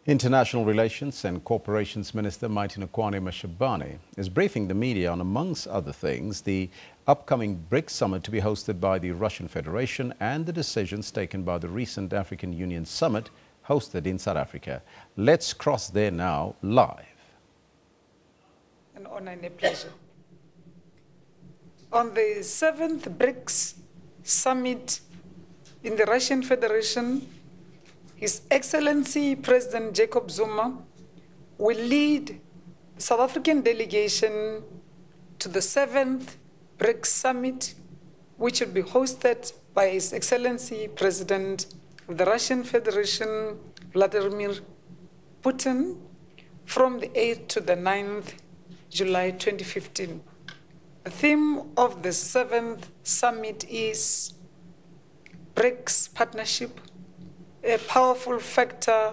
International Relations and Corporations Minister Maite Nkoana-Mashabane is briefing the media on, amongst other things, the upcoming BRICS Summit to be hosted by the Russian Federation and the decisions taken by the recent African Union Summit hosted in South Africa. Let's cross there now, live. An honor and a pleasure. On the 7th BRICS Summit in the Russian Federation, His Excellency President Jacob Zuma will lead the South African delegation to the 7th BRICS Summit, which will be hosted by His Excellency President of the Russian Federation, Vladimir Putin, from the 8th to the 9th July 2015. The theme of the 7th summit is BRICS Partnership, a powerful factor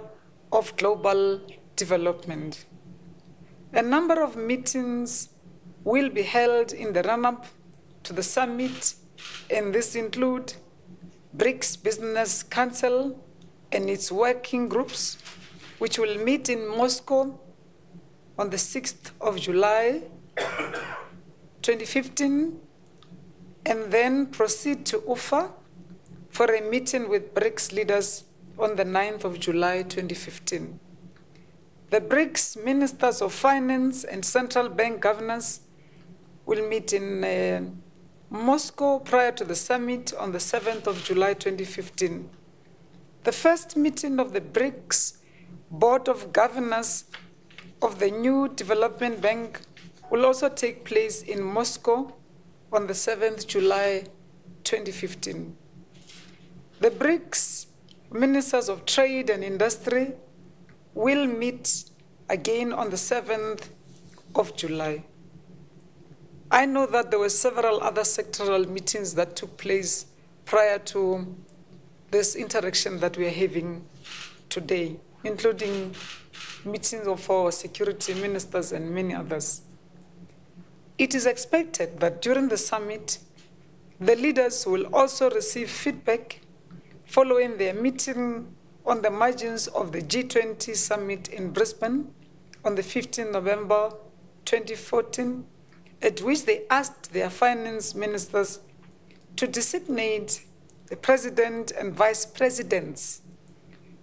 of global development. A number of meetings will be held in the run-up to the summit, and this include BRICS Business Council and its working groups, which will meet in Moscow on the 6th of July 2015, and then proceed to Ufa for a meeting with BRICS leaders on the 9th of July 2015. The BRICS Ministers of Finance and Central Bank Governors will meet in Moscow prior to the summit on the 7th of July 2015. The first meeting of the BRICS Board of Governors of the new Development Bank will also take place in Moscow on the 7th July 2015. The BRICS Ministers of Trade and Industry will meet again on the 7th of July. I know that there were several other sectoral meetings that took place prior to this interaction that we are having today, including meetings of our security ministers and many others. It is expected that during the summit, the leaders will also receive feedback following their meeting on the margins of the G20 summit in Brisbane on the 15th November 2014, at which they asked their finance ministers to designate the president and vice presidents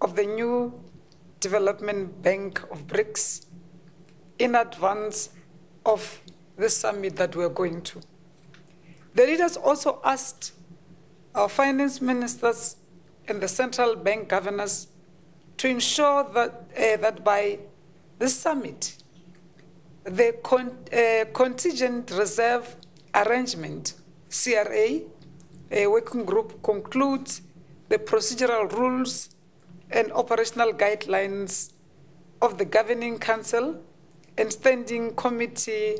of the new Development Bank of BRICS in advance of the summit that we're going to. The leaders also asked our finance ministers and the central bank governors to ensure that by this summit, the contingent reserve arrangement, CRA, a working group, concludes the procedural rules and operational guidelines of the Governing Council and Standing Committee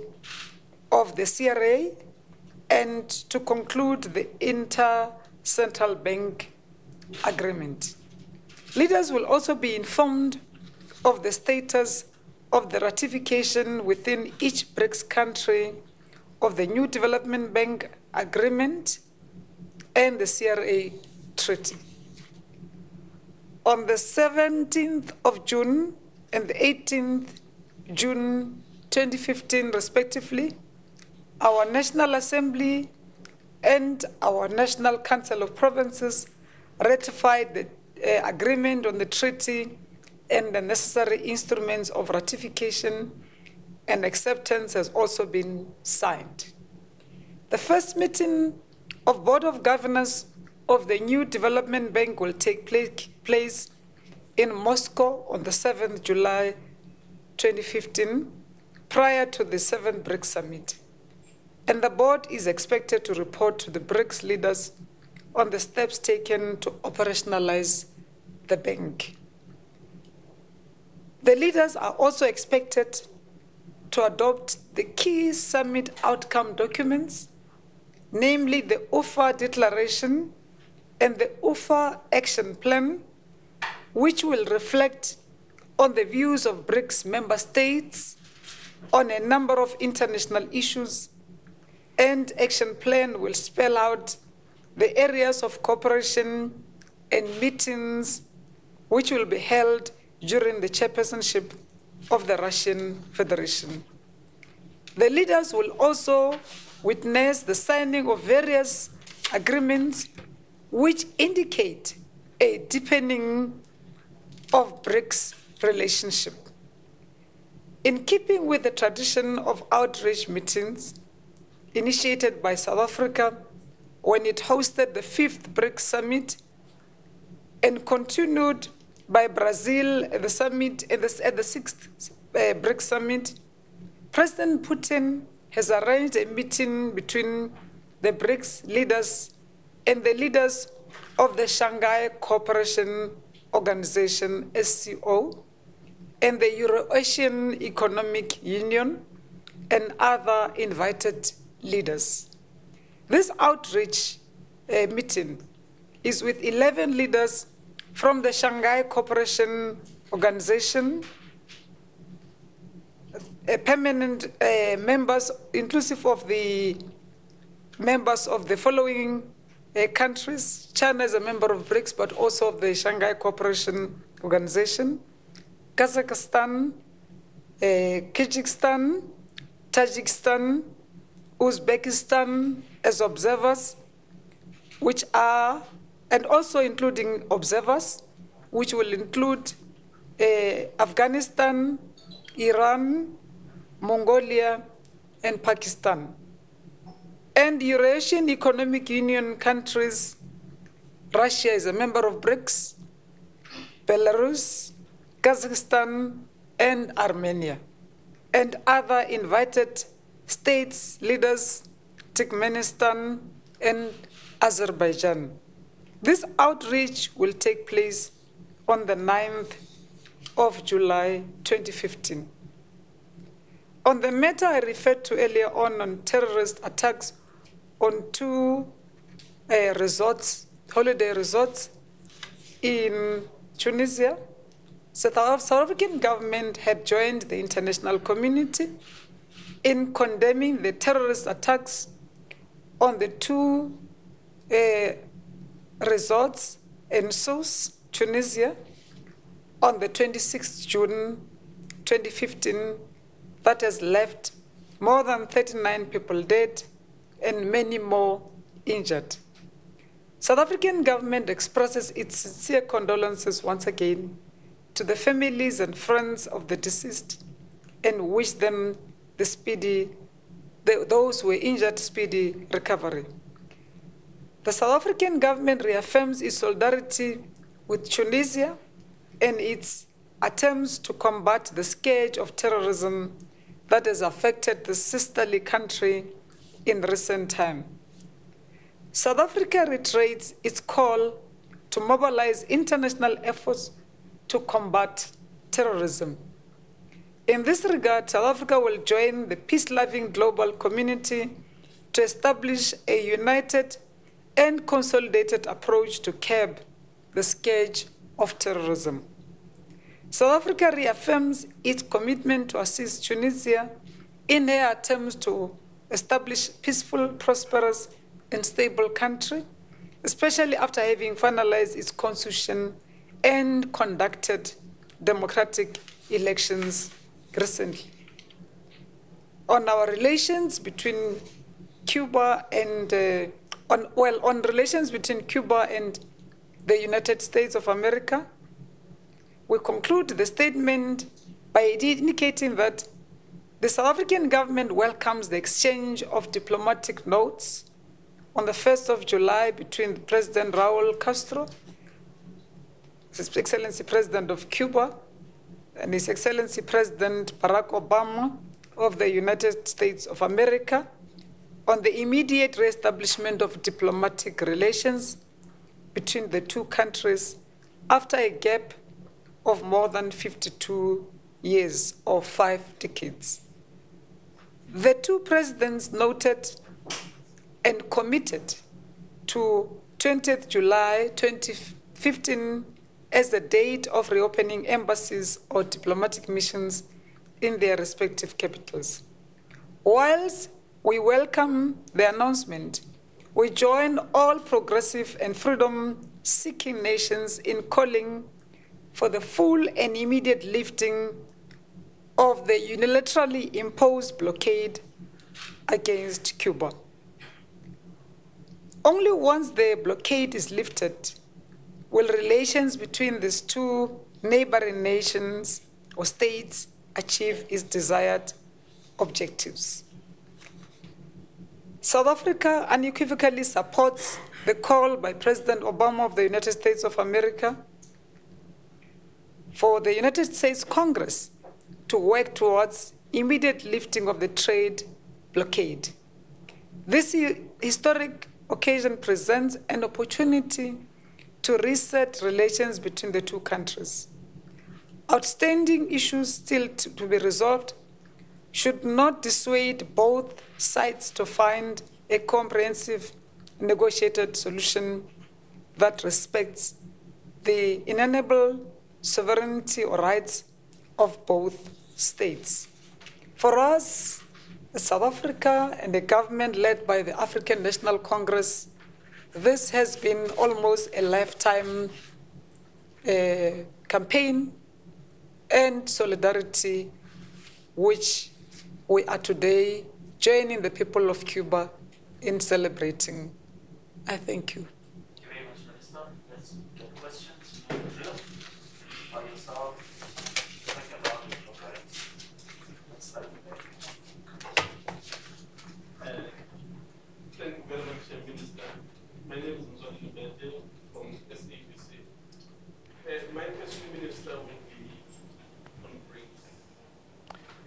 of the CRA, and to conclude the Inter-Central Bank Agreement. Leaders will also be informed of the status of the ratification within each BRICS country of the new Development Bank Agreement and the CRA Treaty. On the 17th of June and the 18th June 2015, respectively, our National Assembly and our National Council of Provinces ratified the agreement on the treaty and the necessary instruments of ratification and acceptance has also been signed. The first meeting of Board of Governors of the new Development Bank will take place in Moscow on the 7th July 2015, prior to the 7th BRICS Summit. And the board is expected to report to the BRICS leaders on the steps taken to operationalize the bank. The leaders are also expected to adopt the key summit outcome documents, namely the UFA Declaration and the UFA Action Plan, which will reflect on the views of BRICS member states on a number of international issues, and Action Plan will spell out the areas of cooperation and meetings which will be held during the chairpersonship of the Russian Federation. The leaders will also witness the signing of various agreements which indicate a deepening of BRICS relationship. In keeping with the tradition of outreach meetings initiated by South Africa when it hosted the 5th BRICS Summit and continued by Brazil at the 6th BRICS Summit, President Putin has arranged a meeting between the BRICS leaders and the leaders of the Shanghai Cooperation Organization, SCO, and the Euro-Asian Economic Union, and other invited leaders. This outreach meeting is with 11 leaders from the Shanghai Cooperation Organization, permanent members, inclusive of the members of the following countries. China is a member of BRICS, but also of the Shanghai Cooperation Organization, Kazakhstan, Kyrgyzstan, Tajikistan, Uzbekistan as observers, which are, and also including observers, which will include Afghanistan, Iran, Mongolia, and Pakistan. And Euro-Asian Economic Union countries, Russia is a member of BRICS, Belarus, Kazakhstan, and Armenia, and other invited states, leaders, Turkmenistan, and Azerbaijan. This outreach will take place on the 9th of July 2015. On the matter I referred to earlier on terrorist attacks on 2 resorts, holiday resorts in Tunisia, South African government had joined the international community in condemning the terrorist attacks on the 2 resorts in Sousse, Tunisia, on the 26th June 2015, that has left more than 39 people dead and many more injured. South African government expresses its sincere condolences once again to the families and friends of the deceased and wish them those who were injured, speedy recovery. The South African government reaffirms its solidarity with Tunisia and its attempts to combat the scourge of terrorism that has affected the sisterly country in recent time. South Africa reiterates its call to mobilize international efforts to combat terrorism. In this regard, South Africa will join the peace-loving global community to establish a united and consolidated approach to curb the scourge of terrorism. South Africa reaffirms its commitment to assist Tunisia in her attempts to establish peaceful, prosperous, and stable country, especially after having finalized its constitution and conducted democratic elections recently. On our relations between Cuba and on relations between Cuba and the United States of America, we conclude the statement by indicating that the South African government welcomes the exchange of diplomatic notes on the 1st of July between President Raul Castro, His Excellency President of Cuba, and His Excellency President Barack Obama of the United States of America on the immediate reestablishment of diplomatic relations between the 2 countries after a gap of more than 52 years or 5 decades. The 2 presidents noted and committed to 20th July 2015 as the date of reopening embassies or diplomatic missions in their respective capitals. Whilst we welcome the announcement, we join all progressive and freedom-seeking nations in calling for the full and immediate lifting of the unilaterally imposed blockade against Cuba. Only once the blockade is lifted will relations between these two neighboring nations or states achieve its desired objectives. South Africa unequivocally supports the call by President Obama of the United States of America for the United States Congress to work towards immediate lifting of the trade blockade. This historic occasion presents an opportunity to reset relations between the two countries. Outstanding issues still to be resolved should not dissuade both sides to find a comprehensive negotiated solution that respects the inalienable sovereignty or rights of both states. For us, South Africa and a government led by the African National Congress, this has been almost a lifetime campaign and solidarity, which we are today joining the people of Cuba in celebrating. I thank you. Thank you very much, Minister. Let's get questions. Jill, by yourself, second round of comments. Let's start with that. Thank you very much, Minister. My name is Maite from SABC. My question, Minister, would be on BRICS.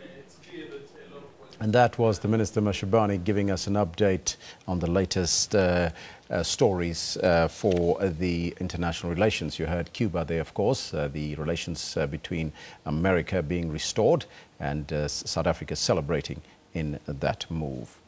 It's clear that a lot of questions. And that was the Minister Mashabane giving us an update on the latest stories for the international relations. You heard Cuba there, of course, the relations between America being restored and South Africa celebrating in that move.